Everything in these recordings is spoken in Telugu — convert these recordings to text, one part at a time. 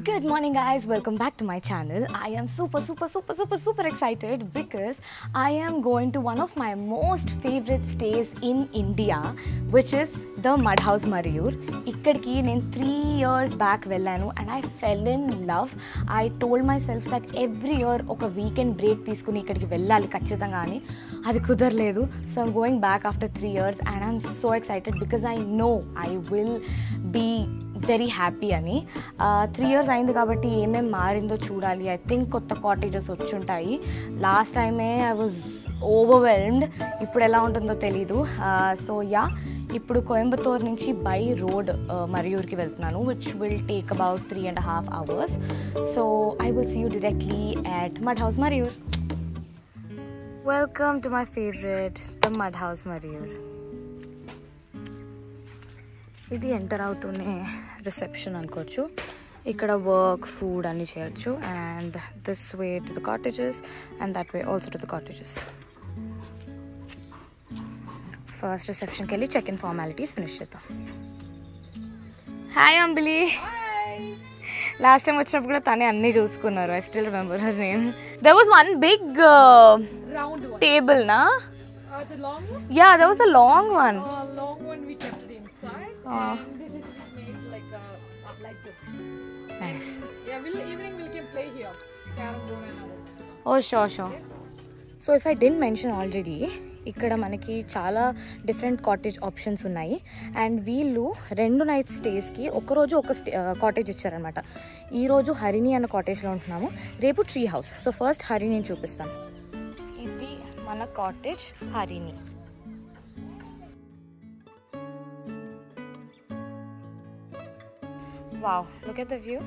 Good morning guys, welcome back to my channel. I am super excited because I am going to one of my most favorite stays in India, which is the Mud House Mariyur. Ikkadiki nenu 3 years back vellanu and I fell in love. I told myself that every year oka weekend break teeskuni ikkadiki vellali kachithanga ani adi kudaraledu. So I'm going back after 3 years and I'm so excited because I know I will be very happy ani. 3 years అయింది కాబట్టి ఏమేమి మారిందో చూడాలి. ఐ థింక్ కొత్త కాటేజెస్ వచ్చి ఉంటాయి. లాస్ట్ టైమే ఐ వాజ్ ఓవర్వెల్మ్డ్. ఇప్పుడు ఎలా ఉంటుందో తెలీదు. సో యా, ఇప్పుడు కోయంబత్తూర్ నుంచి బై రోడ్ మరియూర్కి వెళ్తున్నాను, which will take about 3.5 hours. So I will see you directly at mud house Marayoor. Welcome to my favourite the mud house Marayoor. ఇది ఎంటర్ అవుతూనే రిసెప్షన్ అనుకోవచ్చు. ఇక్కడ వర్క్, ఫుడ్ అన్నీ చేయొచ్చు. And this way to the cottages and that way also to the cottages. First రిసెప్షన్కి వెళ్ళి చెక్ ఇన్ ఫార్మాలిటీస్ ఫినిష్ చేద్దాం. హాయ్ అంబిలి. లాస్ట్ టైం వచ్చినప్పుడు కూడా తనే అన్నీ చూసుకున్నారు. I still remember her name. There was one big table నా? The long one? Yeah, there was a long one. Long one we kept it inside. And this is we made like this. Nice. Yeah, evening we can play here. Carrom board and all this. Oh, sure. So if I didn't mention already, ఇక్కడ మనకి చాలా డిఫరెంట్ కాటేజ్ ఆప్షన్స్ ఉన్నాయి. అండ్ వీళ్ళు 2 నైట్ స్టేస్కి ఒకరోజు ఒక కాటేజ్ ఇచ్చారనమాట. ఈరోజు హరిణి అన్న కాటేజ్లో ఉంటున్నాము, రేపు ట్రీ హౌస్. సో ఫస్ట్ హరిణిని చూపిస్తాను. ఇది మన cottage Harini. Wow, look at the view.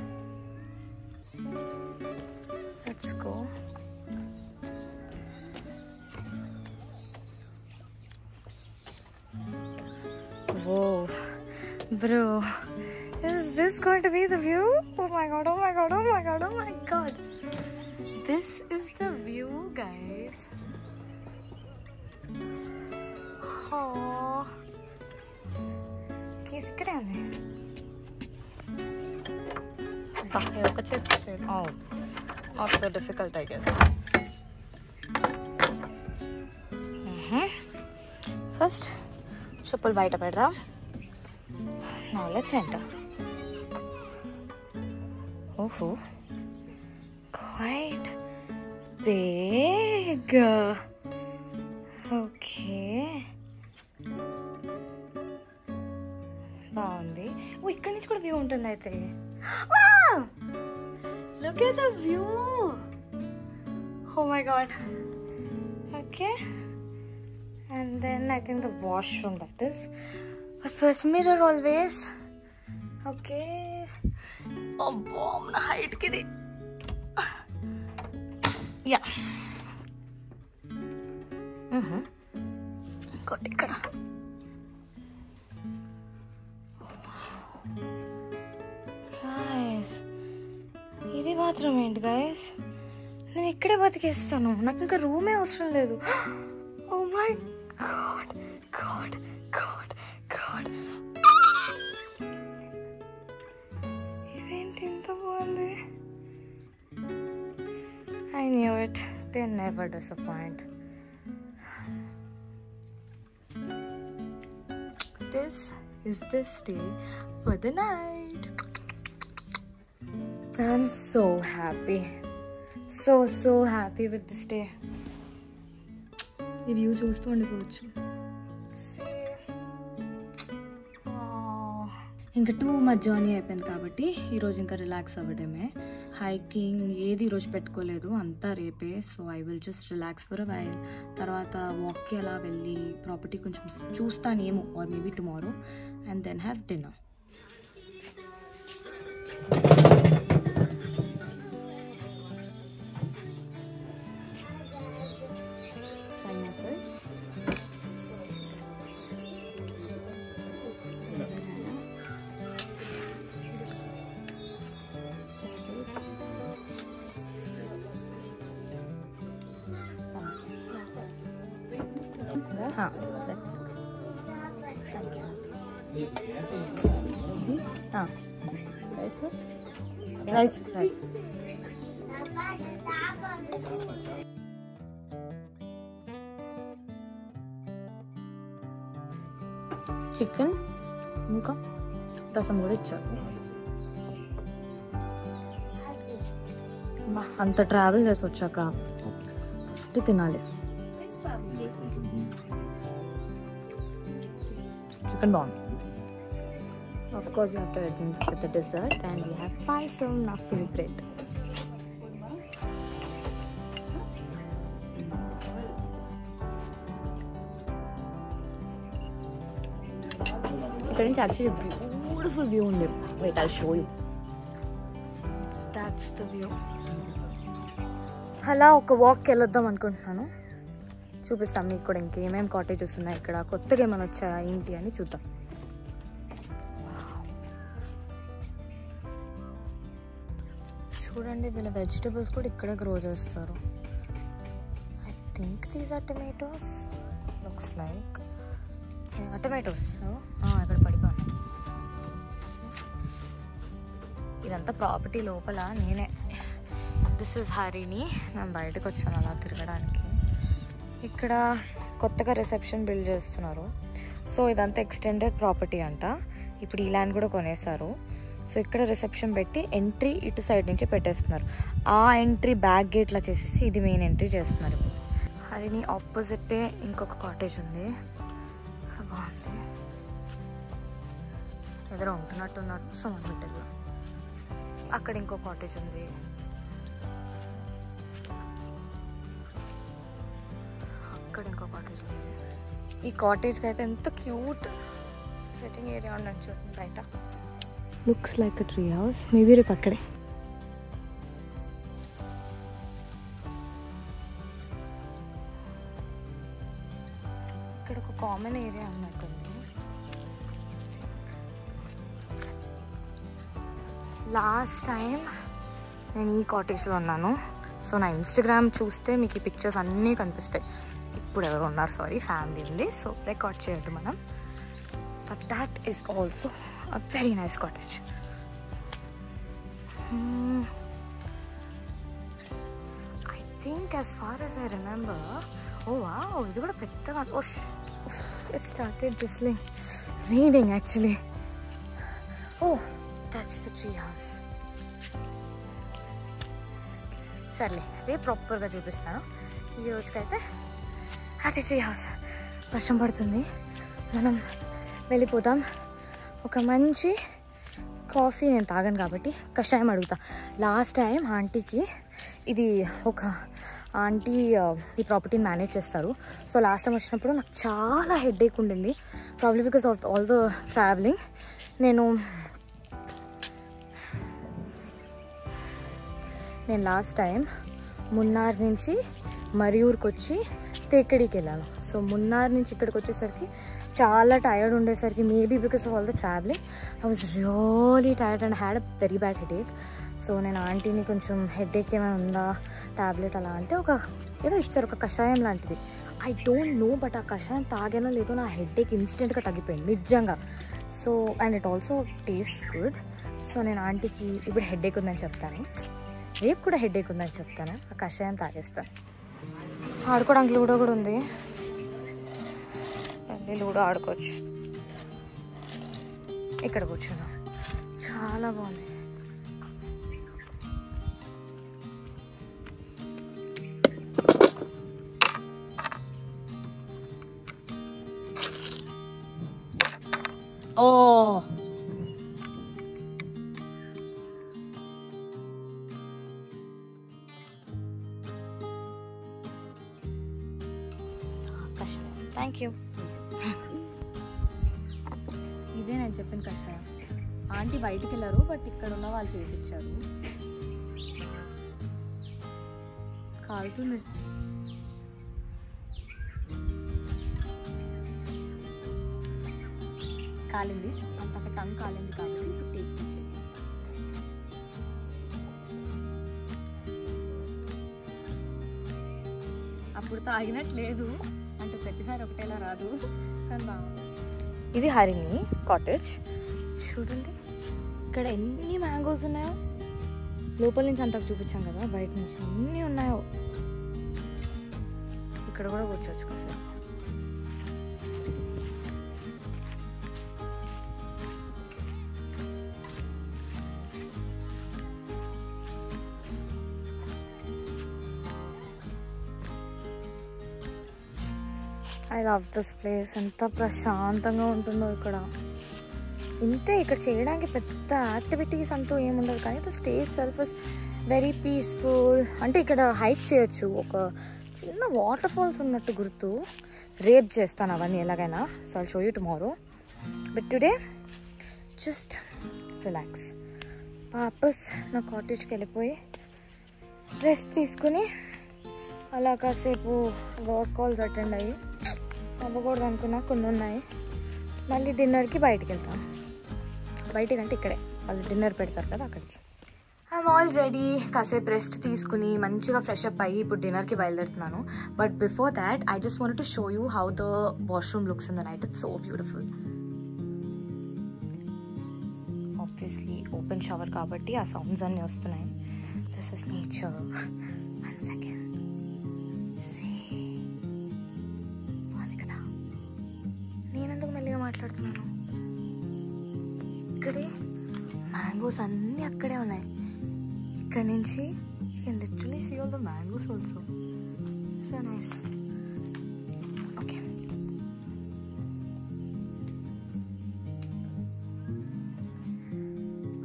Let's go. Whoa, bro, is this going to be the view? Oh my god, oh my god, oh my god, oh my god. This is the view, guys. Oh, keys ikkade ande. Oh, not so difficult, I guess. First, చెప్పులు బయట పెడదాం. Now let's enter. Oh, quite big. Okay. బాగుంది. ఇక్కడి నుంచి కూడా వ్యూ ఉంటుంది అయితే. Wow! Look at the view. Oh my god. Okay. And then I think the washroom like this. But first mirror always. Okay. Oh, bomb na height kidi. Yeah. Got ikkada. ఇది బాత్రూమ్ ఏంటి గైస్? నేను ఇక్కడే బతికేస్తాను, నాకు ఇంకా రూమే అవసరం లేదు. Oh my god god god god, ఇదేంటి ఇంత బాగుంది? I knew it, they never disappoint. This is the stay for the night. I'm so happy with this day. ఈ వ్యూ చూస్తూ ఉండిపోవచ్చు. ఇంకా 2 మచ్ జర్నీ అయిపోయింది కాబట్టి ఈరోజు ఇంకా రిలాక్స్ అవ్వడమే. హైకింగ్ ఏది ఈరోజు పెట్టుకోలేదు, అంతా రేపే. So I will just relax for a while. తర్వాత వాక్కి అలా వెళ్ళి ప్రాపర్టీ కొంచెం చూస్తానేమో, or maybe tomorrow, and then have dinner. हाँ, हाँ, రైస్ చికెన్ ఇంకా రసం కూడా ఇచ్చారు. అంత ట్రావెల్ చేసి వచ్చాక ఫస్ట్ తినాలి. చికెన్ బాగుంది. Of course, you have to add with the dessert, and we have paisam, my favorite. ఇక్కడ నుంచి actually beautiful view ఉంది. Wait, I'll show you. That's the view. అలా ఒక వాక్కి వెళ్ళొద్దాం అనుకుంటున్నాను. చూపిస్తాం మీకు కూడా ఇంకేమేమి కాటేజెస్ ఉన్నాయి ఇక్కడ, కొత్తగా ఏమైనా వచ్చాయా ఏంటి అని చూద్దాం. చూడండి, వీళ్ళ వెజిటబుల్స్ కూడా ఇక్కడే గ్రో చేస్తారు. I think these are tomatoes, looks like tomatoes. ఇక్కడ పడిపోను. ఇదంతా ప్రాపర్టీ లోపల నేనే. దిస్ ఇస్ హరిని. నేను బయటకు వచ్చాను అలా తిరగడానికి. ఇక్కడ కొత్తగా రిసెప్షన్ బిల్డ్ చేస్తున్నారు. సో ఇదంతా ఎక్స్టెండెడ్ ప్రాపర్టీ అంట. ఇప్పుడు ఈ ల్యాండ్ కూడా కొనేసారు. సో ఇక్కడ రిసెప్షన్ పెట్టి ఎంట్రీ ఇటు సైడ్ నుంచి పెట్టేస్తున్నారు. ఆ ఎంట్రీ బ్యాక్ గేట్లా చేసేసి ఇది మెయిన్ ఎంట్రీ చేస్తున్నారు. హరిని ఆపోజిటే ఇంకొక కాటేజ్ ఉంది, బాగుంది. ఎదురు ఉంటున్నట్టున్నారు సోమన్బిట్టలో. అక్కడ ఇంకో కాటేజ్ ఉంది. అక్కడ ఇంకో కాటేజ్ ఉంది. ఈ కాటేజ్కి అయితే ఎంత క్యూట్ సెట్టింగ్ ఏరియా ఉందని చూడండి బయట. Looks like a tree house. Maybe రేపు అక్కడే. ఇక్కడ ఒక కామన్ ఏరియా ఉన్నట్టుంది. లాస్ట్ టైం నేను ఈ కాటేజ్లో ఉన్నాను. సో నా ఇన్స్టాగ్రామ్ చూస్తే మీకు ఈ పిక్చర్స్ అన్నీ కనిపిస్తాయి. ఇప్పుడు ఎవరు ఉన్నారు, సారీ, ఫ్యామిలీ ఉంది, సో రికార్డ్ చేయొద్దు మనం. But that is also a very nice cottage. I think as far as I remember, oh wow, ఇది కూడా పెద్దగా. Oh, it started whistling, raining actually. Oh, that's the tree house. సర్లే, రేపు ప్రాపర్గా చూపిస్తాను. ఈ రోజుకైతే అది ట్రీ హౌస్. వర్షం పడుతుంది, మనం వెళ్ళిపోతాం. ఒక మంచి కాఫీ నేను తాగాను కాబట్టి కషాయం అడుగుతా. లాస్ట్ టైం ఆంటీకి ఇది ఒక ఆంటీ ఈ ప్రాపర్టీని మేనేజ్ చేస్తారు. సో లాస్ట్ టైం వచ్చినప్పుడు నాకు చాలా హెడేక్ ఉండింది, probably because of all the travelling. నేను లాస్ట్ టైం మున్నార్ నుంచి మరియూర్కి వచ్చి తేక్కడికి వెళ్ళాను. సో మున్నార్ నుంచి ఇక్కడికి వచ్చేసరికి చాలా టైర్డ్ ఉండేసరికి, maybe because of all the travelling, I was really tired and had a very bad headache. So నేను ఆంటీని కొంచెం హెడేక్ ఏమైనా ఉందా ట్యాబ్లెట్ అలా అంటే ఒక ఏదో ఇచ్చారు, ఒక కషాయం లాంటిది. ఐ డోంట్ నో, బట్ ఆ కషాయం తాగానో లేదో నా హెడేక్ ఇన్స్టెంట్గా తగ్గిపోయింది నిజంగా. So and it also taste good. So నేను ఆంటీకి ఇప్పుడు హెడేక్ ఉందని చెప్తాను, రేపు కూడా హెడేక్ ఉందని చెప్తాను, ఆ కషాయం తాగేస్తాను. ఆడుకోవడానికి లూడో కూడా ఉంది, లూడో ఆడుకోవచ్చు. ఇక్కడ కూర్చున్నాం, చాలా బాగుంది. ఓ థ్యాంక్ యూ. ఇదే నేను చెప్పిన కషాయం. ఆంటీ బయటికి వెళ్ళారు, బట్ ఇక్కడ ఉన్న వాళ్ళు చేసి ఇచ్చారు. కాలుతుంది, కాలింది అంతక టంగ్ కాలింది కాబట్టి ఇప్పుడు టేక్ చేసి. అప్పుడు తాగినట్లేదు అంటే ప్రతిసారి ఒకటేలా రాదు, కానీ బాగుంది. ఇది హరిణి కాటేజ్. చూడండి ఇక్కడ ఎన్ని మ్యాంగోస్ ఉన్నాయో. లోపల నుంచి అంతకు చూపించాం కదా, బయట నుంచి అన్నీ ఉన్నాయో. ఇక్కడ కూడా కూర్చోవచ్చు కాసేపు. I love this place. ఎంత ప్రశాంతంగా ఉంటుందో ఇక్కడ. ఇంతే, ఇక్కడ చేయడానికి పెద్ద యాక్టివిటీస్ అంటూ ఏముండదు, కానీ the stay self is very peaceful. అంటే ఇక్కడ హైక్ చేయొచ్చు, ఒక చిన్న వాటర్ ఫాల్స్ ఉన్నట్టు గుర్తు. రేప్ చేస్తాను అవన్నీ ఎలాగైనా, so I'll show you tomorrow. But today just relax. వాపస్ నా కాటేజ్కి వెళ్ళిపోయి రెస్ట్ తీసుకుని అలా కాసేపు వర్క్ కాల్స్ అటెండ్ అయ్యి, అవ్వకూడదు అనుకున్నా కొన్ని ఉన్నాయి. మళ్ళీ డిన్నర్కి బయటికి వెళ్తాను. బయటికి అంటే ఇక్కడే వాళ్ళు డిన్నర్ పెడతారు కదా, అక్కడికి. I'm all ready. కాసేపు రెస్ట్ తీసుకుని మంచిగా ఫ్రెష్ అప్ అయ్యి ఇప్పుడు డిన్నర్కి బయలుదేరుతున్నాను. But before that I just want to show you how the washroom looks in the night. It's so beautiful. Obviously open shower కాబట్టి ఆ సౌండ్స్ అన్నీ వస్తున్నాయి. This is nature. 1 సెకండ్. బాగుంది కదా? నేనెందుకు మెల్లిగా మాట్లాడుతున్నాను? ఇక్కడే మ్యాంగోస్ అన్నీ అక్కడే ఉన్నాయి. ఇక్కడ నుంచి you can literally see all the mangoes also. So nice. Okay,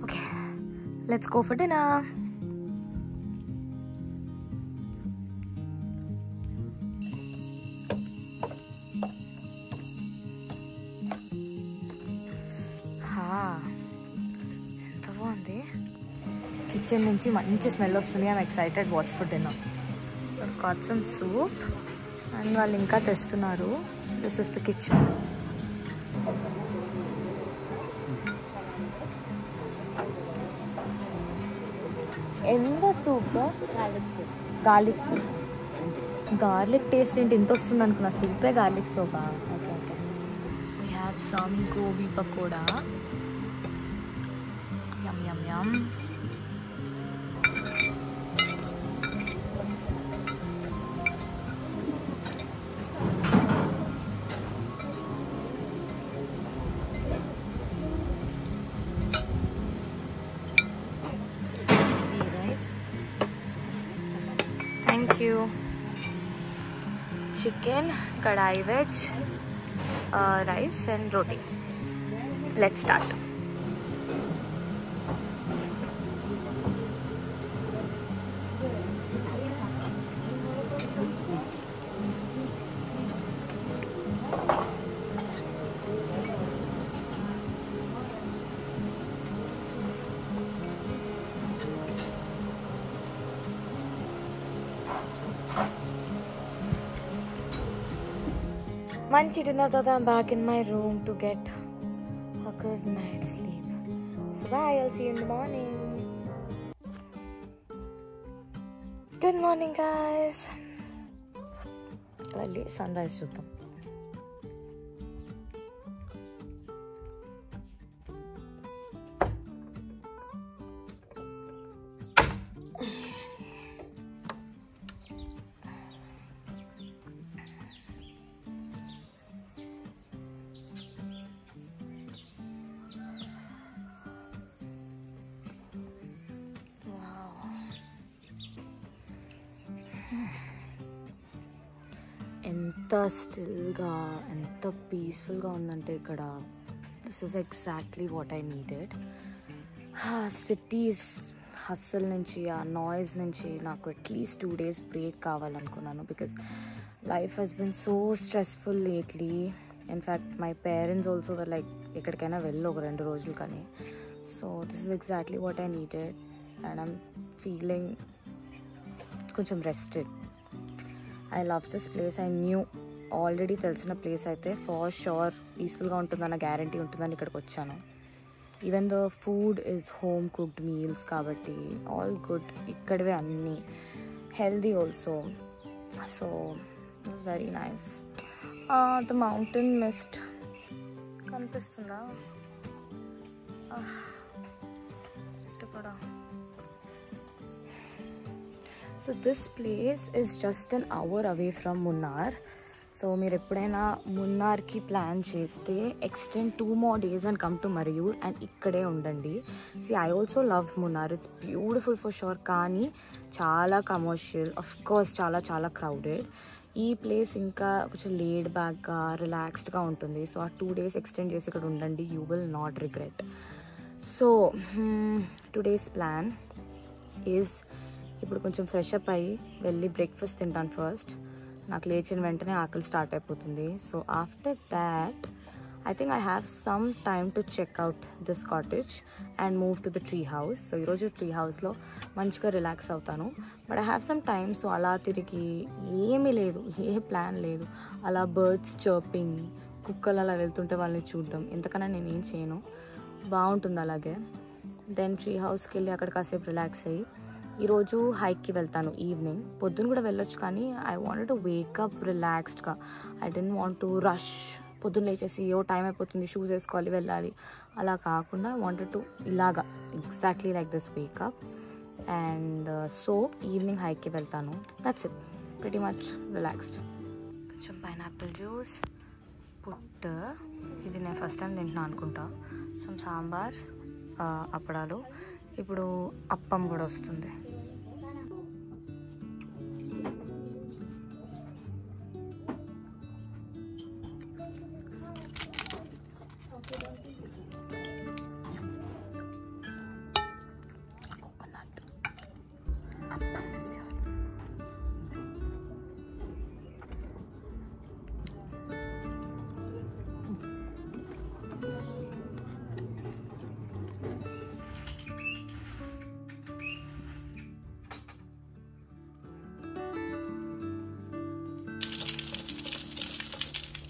okay, let's go for dinner. ఎంత బాగుంది. కిచెన్ నుంచి మంచి స్మెల్ వస్తుంది. I'm excited what's for dinner. Got some soup and వాళ్ళు ఇంకా తెస్తున్నారు. This is the kitchen. ఎంత soup? Garlic soup. Garlic taste ఏంటి ఇంత వస్తుంది అనుకున్నా. సూపే గార్లిక్ సూపా? Okay okay. We have some gobi pakoda. Yum yum yum. Thank you. Chicken, kadai veg, rice and roti. Let's start. Manchi dinner that I'm back in my room to get a good night's sleep. So bye, I'll see you in the morning. Good morning, guys. Early sunrise chuddam. ఎంత స్టిల్గా ఎంత పీస్ఫుల్గా ఉందంటే ఇక్కడ. This is exactly what I needed. Cities hustle నుంచి, ఆ నాయిస్ నుంచి నాకు అట్లీస్ట్ 2 days బ్రేక్ కావాలనుకున్నాను. Because life has been so stressful lately. In fact my parents also were like ఎక్కడికైనా వెళ్ళు ఒక 2 రోజులు కానీ. So this is exactly what I needed and I'm feeling కొంచెం rested. I love this place. I knew already తెలిసిన ప్లేస్ అయితే ఫర్ షూర్ పీస్ఫుల్గా ఉంటుందన్న గ్యారంటీ ఉంటుందని ఇక్కడికి వచ్చాను. Even the food is home cooked meals కాబట్టి ఆల్ గుడ్. ఇక్కడవే అన్నీ healthy also. So it's very nice. The mountain mist కనిపిస్తుందా? ఇటు కూడా so this place is just an hour away from Munnar. సో మీరు ఎప్పుడైనా మున్నార్కి ప్లాన్ చేస్తే extend 2 more days and come to Marayur and ఇక్కడే ఉండండి. I also love Munnar, it's beautiful for sure, కానీ చాలా కమర్షియల్, ఆఫ్ కోర్స్ చాలా చాలా క్రౌడెడ్. ఈ ప్లేస్ ఇంకా కొంచెం లేడ్ బ్యాక్గా రిలాక్స్డ్గా ఉంటుంది. సో ఆ 2 days ఎక్స్టెండ్ చేసి ఇక్కడ ఉండండి, you will not regret. So today's plan is ఇప్పుడు కొంచెం ఫ్రెష్ అప్ అయ్యి వెళ్ళి బ్రేక్ఫాస్ట్ తింటాను ఫస్ట్. నాకు లేచిన వెంటనే ఆకలి స్టార్ట్ అయిపోతుంది. So after that I think I have some time to check out this cottage and move to the tree house. So ఈరోజు ట్రీ హౌస్లో మంచిగా రిలాక్స్ అవుతాను. But I have some time. So అలా తిరిగి ఏమీ లేదు, ఏ ప్లాన్ లేదు, అలా బర్డ్స్ చర్పింగ్, కుక్కలు అలా వెళ్తుంటే వాళ్ళని చూడడం, ఎంతకన్నా నేను ఏం చేయను, బాగుంటుంది అలాగే. దెన్ ట్రీ హౌస్కి వెళ్ళి అక్కడ కాసేపు రిలాక్స్ అయ్యి ఈరోజు హైక్కి వెళ్తాను ఈవినింగ్. పొద్దున్న కూడా వెళ్ళొచ్చు, కానీ ఐ వాంటెడ్ టు వేకప్ రిలాక్స్డ్గా. I don't want to rush, పొద్దున్న లేచేసి టైం అయిపోతుంది షూస్ వేసుకోవాలి వెళ్ళాలి, అలా కాకుండా ఐ వాంటెడ్ టు ఇలాగా exactly like this wake up. And so evening హైక్కి వెళ్తాను. That's it, pretty much relaxed. కొంచెం పైనాపిల్ జ్యూస్, పుట్టు, ఇది నేను ఫస్ట్ టైం తింటున్నాను అనుకుంటా. సమ్ సాంబార్, అప్పడాలు, ఇప్పుడు అప్పం కూడా వస్తుంది.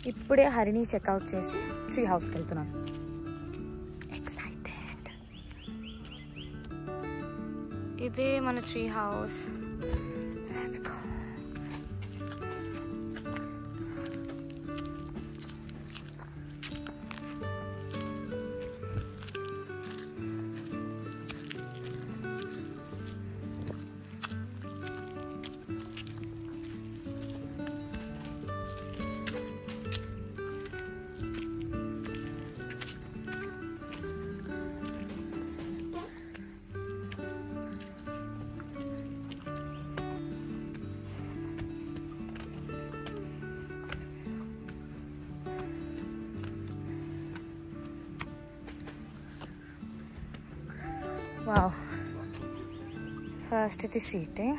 ఇప్పుడే హరిని చెక్అవుట్ చేసి ట్రీ హౌస్కి వెళ్తున్నాను. ఎక్సైటెడ్. ఇదే మన tree house. Let's go. Wow. First ఇది seating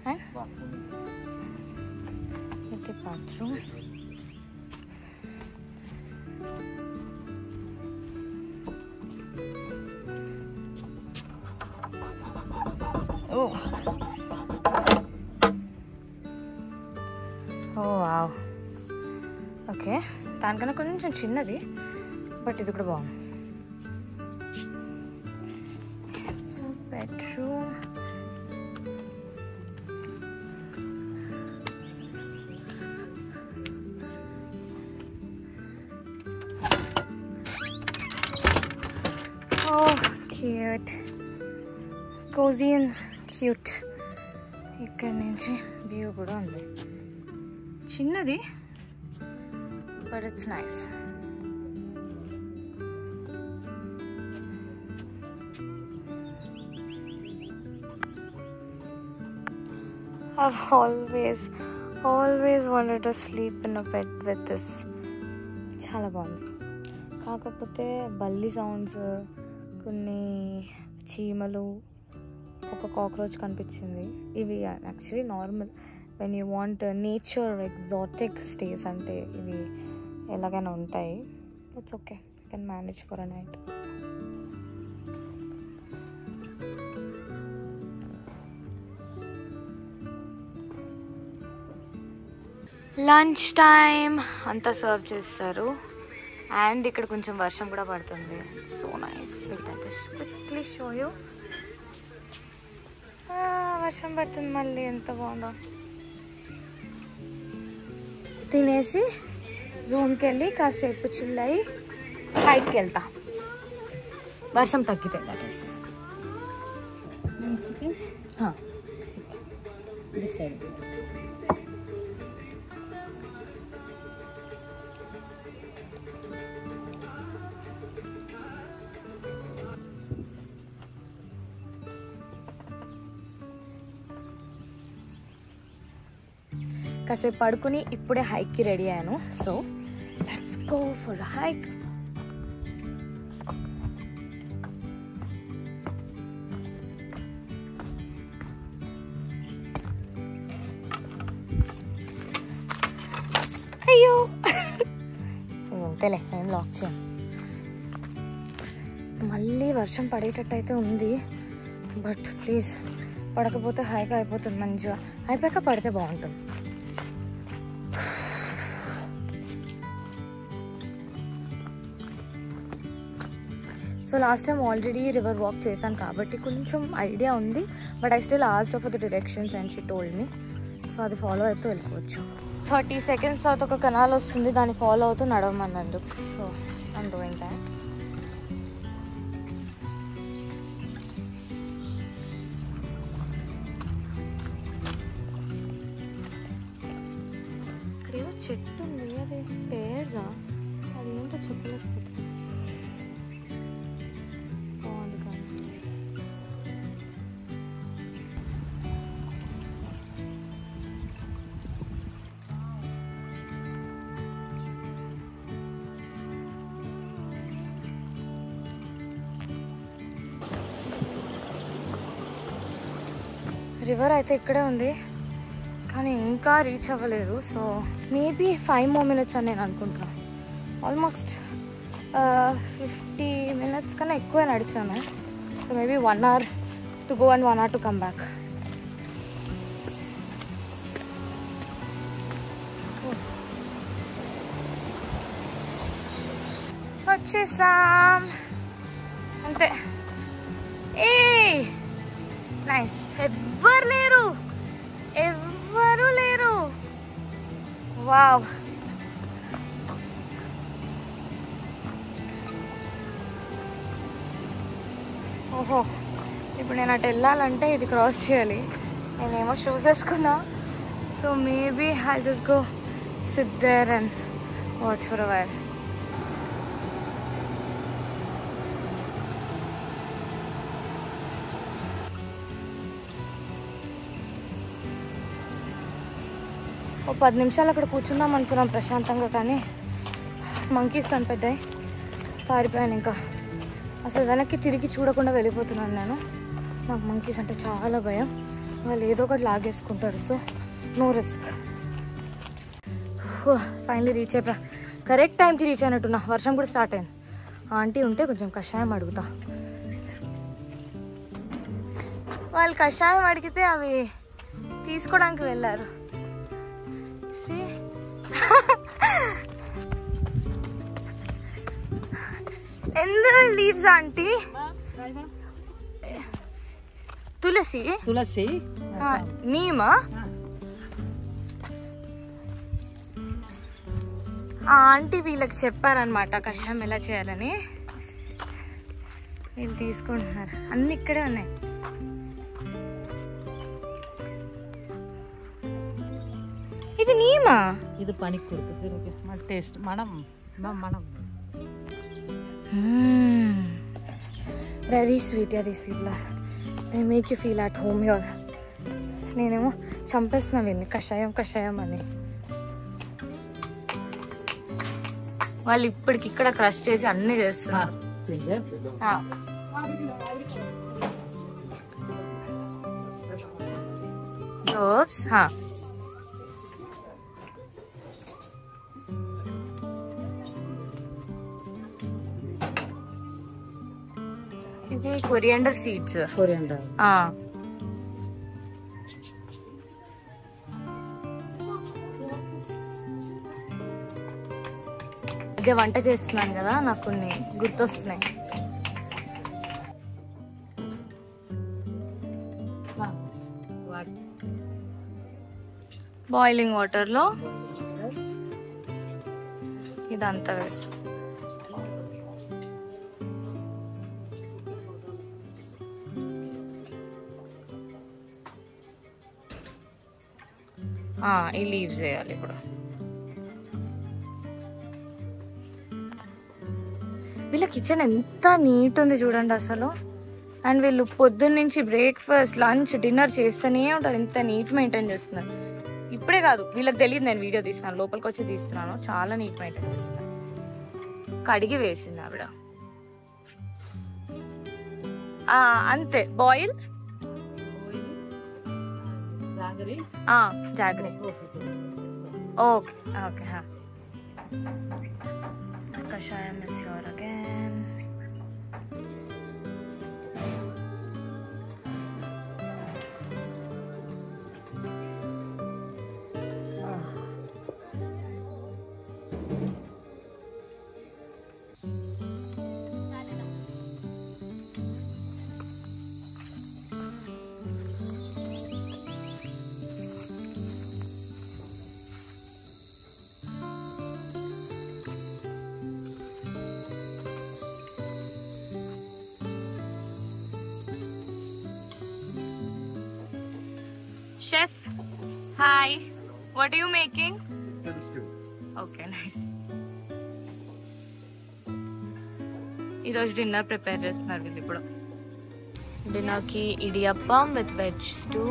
and ఇది bathroom. Oh. Oh wow. Okay. దానికన్నా కొంచెం చిన్నది, బట్ ఇది కూడా బాగుంది. Bedroom. Oh, cute. Cozy and cute. ఇక్కడ నుంచి వ్యూ కూడా ఉంది. చిన్నది, but it's nice. I've always wanted to sleep in a bed with this. చాలా బాగుంది. కాకపోతే బల్లి సౌండ్స్, కొన్ని చీమలు, ఒక కాక్రోచ్ కనిపించింది. ఇవి actually normal when you want nature exotic stays అంటే ఇవి ఎలాగైనా ఉంటాయి. It's okay, I can manage for a night. Lunch time అంతా సర్వ్ చేస్తారు. అండ్ ఇక్కడ కొంచెం వర్షం కూడా పడుతుంది. So nice. వెయిట్ అంటే క్విక్లీ షో యూ. వర్షం పడుతుంది మళ్ళీ, ఎంత బాగుందో. తినేసి రూమ్కి వెళ్ళి కాసేపు చిల్ అయ్యి హైక్కి వెళ్తా, వర్షం తగ్గితే. That is chicken. This side. కాసేపు పడుకుని ఇప్పుడే హైక్కి రెడీ అయ్యాను. So let's go for a hike. అయ్యో ఉంటేలే, ఏం లాక్ చేయం. మళ్ళీ వర్షం పడేటట్టు అయితే ఉంది, బట్ ప్లీజ్ పడకపోతే హైక్ అయిపోతుంది. మంచిగా అయిపోయాక పడితే బాగుంటుంది. So last time already river walk చేశాను కాబట్టి కొంచెం ఐడియా ఉంది, but I still asked for the directions and she told me. So అది ఫాలో అవుతూ వెళ్ళిపోవచ్చు. 30 seconds తర్వాత ఒక కెనాల్ వస్తుంది, దాన్ని ఫాలో అవుతూ నడవమన్నందు. So I'm doing that. ఇక్కడ ఏదో చెట్టు ఉంది, అది పేర్దా? అది ఏంటో చెప్పలేకపోతుంది. రివర్ అయితే ఇక్కడే ఉంది, కానీ ఇంకా రీచ్ అవ్వలేదు. సో మేబీ 5 more minutes అని నేను అనుకుంటున్నాను. ఆల్మోస్ట్ 50 minutes కన్నా ఎక్కువే నడిచాను. So maybe 1 hour to go and 1 hour to come back. వచ్చేసాం అంతే. ఏ నైస్. ఎవ్వరు లేరు. వావ్. ఓహో, ఇప్పుడు నేను అటు వెళ్ళాలంటే ఇది క్రాస్ చేయాలి. నేనేమో షూస్ వేసుకున్నా. So maybe I just go sit there and watch for a while. ఒక 10 నిమిషాలు అక్కడ కూర్చుందాం అనుకున్నాం ప్రశాంతంగా, కానీ మంకీస్ కనిపెట్టాయి, పారిపోయాను. ఇంకా అసలు వెనక్కి తిరిగి చూడకుండా వెళ్ళిపోతున్నాను నేను. నాకు మంకీస్ అంటే చాలా భయం, వాళ్ళు ఏదో ఒకటి లాగేసుకుంటారు. So no risk. Finally reach అయిపోయా. కరెక్ట్ టైంకి రీచ్ అయినట్టున్నా. వర్షం కూడా స్టార్ట్ అయింది. ఆంటీ ఉంటే కొంచెం కషాయం అడుగుతా. వాళ్ళు కషాయం అడిగితే అవి తీసుకోవడానికి వెళ్ళారు. Emerald leaves, aunty. Tulasi. Neema. Aunty వీళ్ళకి చెప్పారనమాట కషాయం ఎలా చేయాలని. వీళ్ళు తీసుకుంటున్నారు. అన్ని ఇక్కడే ఉన్నాయి. ఇది నీమా, ఇది పనికూరు టేస్ట్ మనం very sweet. These people they make you feel at home here. నేనేమో చంపేస్తున్నా వీళ్ళని కషాయం అని. వాళ్ళు ఇప్పటికిక్కడ క్రష్ చేసి అన్ని చేస్తున్నారు. ఇది కొరియాండర్ సీడ్స్. ఇదే వంట చేస్తున్నాను కదా, నాకు కొన్ని గుర్తొస్తున్నాయి. బాయిలింగ్ వాటర్లో ఇదంతా వేసి ఈ లీవ్స్ వేయాలి ఇప్పుడు. వీళ్ళ కిచెన్ ఎంత నీట్ ఉంది చూడండి అసలు. అండ్ వీళ్ళు పొద్దున్న నుంచి బ్రేక్ఫాస్ట్, లంచ్, డిన్నర్ చేస్తూనే ఉంటారు. ఎంత నీట్ మెయింటైన్ చేస్తున్నారు. ఇప్పుడే కాదు, వీళ్ళకి తెలియదు నేను వీడియో తీస్తున్నాను, లోపలికి వచ్చి తీస్తున్నాను. చాలా నీట్ మెయింటైన్ చేస్తున్నారు. కడిగి వేసింది ఆవిడ. అంతే. Boil jaggery. Okay okay. కషాయం is here again. Chef, hi. What are you making? Okay, nice. ఈరోజు డిన్నర్ ప్రిపేర్ చేస్తున్నారు వీళ్ళు ఇప్పుడు. డిన్నర్కి idiyappam with veg stew,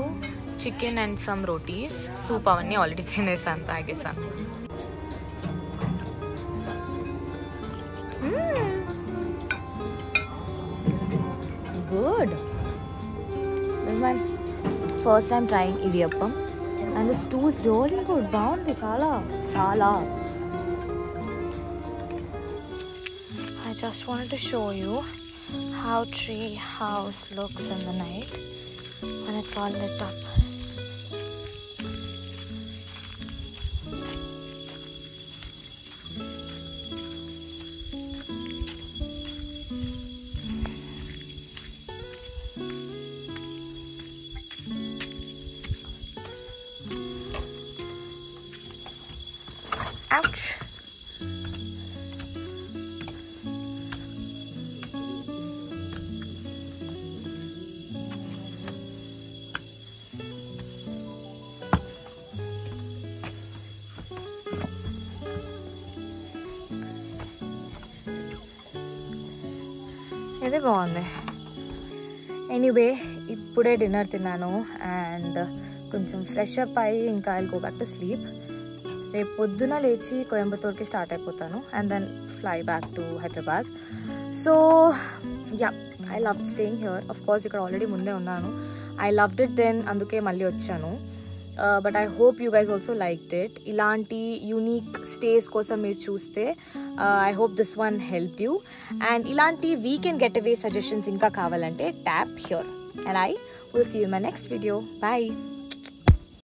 chicken and some rotis, soup అవన్నీ ఆల్రెడీ తినేసాను, తాగేసాను. Good. First time trying idiyappam and the stew is really good. Baagundi chala. I just wanted to show you how tree house looks in the night when it's all lit up. Ouch. ఇది బాగుంది. ఎనీవే ఇప్పుడే డిన్నర్ తిన్నాను అండ్ కొంచెం ఫ్రెష్ అప్ అయ్యి ఇంకా I'll go back to sleep. రేపు పొద్దున లేచి కోయంబత్తూర్కి స్టార్ట్ అయిపోతాను and then fly back to Hyderabad. So yeah, I love staying here. Of course ఇక్కడ ఆల్రెడీ ముందే ఉన్నాను. ఐ లవ్డ్ ఇట్ దెన్, అందుకే మళ్ళీ వచ్చాను. But I hope you guys also liked it. ఇలాంటి యూనిక్ స్టేస్ కోసం మీరు చూస్తే I hope this one help you. And ఇలాంటి వీకెండ్ గెట్ అవే సజెషన్స్ ఇంకా కావాలంటే tap here. And I will see you in my next video. Bye.